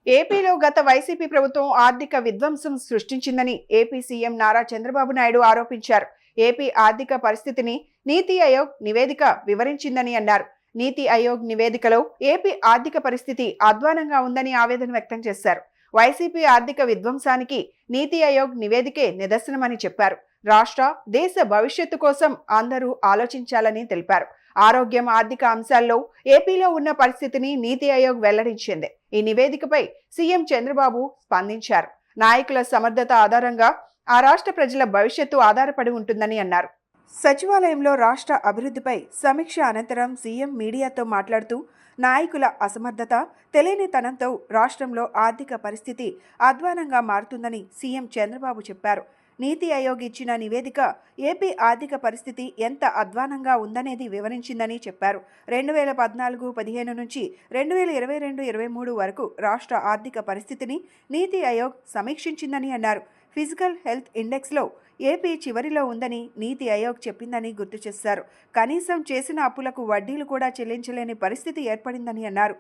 ఏపీలో గత వైసీపీ ప్రభుత్వం ఆర్థిక విధ్వంసం సృష్టించిందని ఏపీ సీఎం నారా చంద్రబాబు నాయుడు ఆరోపించారు. ఏపీ ఆర్థిక పరిస్థితిని నీతి ఆయోగ్ నివేదిక వివరించిందని అన్నారు. నీతి ఆయోగ్ నివేదికలో ఏపీ ఆర్థిక పరిస్థితి అధ్వానంగా ఉందని ఆవేదన వ్యక్తం చేశారు. వైసీపీ ఆర్థిక విధ్వంసానికి నీతి ఆయోగ్ నివేదికే నిదర్శనమని చెప్పారు. రాష్ట్ర, దేశ భవిష్యత్తు కోసం అందరూ ఆలోచించాలని తెలిపారు. ఆరోగ్యం, ఆర్థిక అంశాల్లో ఏపీలో ఉన్న పరిస్థితిని నీతి ఆయోగ్ వెల్లడించింది. ఈ నివేదికపై సీఎం చంద్రబాబు స్పందించారు. నాయకుల సమర్థత ఆధారంగా ఆ రాష్ట్ర ప్రజల భవిష్యత్తు ఆధారపడి ఉంటుందని అన్నారు. సచివాలయంలో రాష్ట్ర అభివృద్ధిపై సమీక్ష అనంతరం సీఎం మీడియాతో మాట్లాడుతూ, నాయకుల అసమర్థత, తెలియనితనంతో రాష్ట్రంలో ఆర్థిక పరిస్థితి అధ్వానంగా మారుతుందని సీఎం చంద్రబాబు చెప్పారు. నీతి ఆయోగ్ ఇచ్చిన నివేదిక ఏపీ ఆర్థిక పరిస్థితి ఎంత అధ్వానంగా ఉందనేది వివరించిందని చెప్పారు. 2014-15 నుంచి 2022-23 వరకు రాష్ట్ర ఆర్థిక పరిస్థితిని నీతి ఆయోగ్ సమీక్షించిందని అన్నారు. ఫిజికల్ హెల్త్ ఇండెక్స్లో ఏపీ చివరిలో ఉందని నీతి ఆయోగ్ చెప్పిందని గుర్తు చేశారు. కనీసం చేసిన అప్పులకు వడ్డీలు కూడా చెల్లించలేని పరిస్థితి ఏర్పడిందని అన్నారు.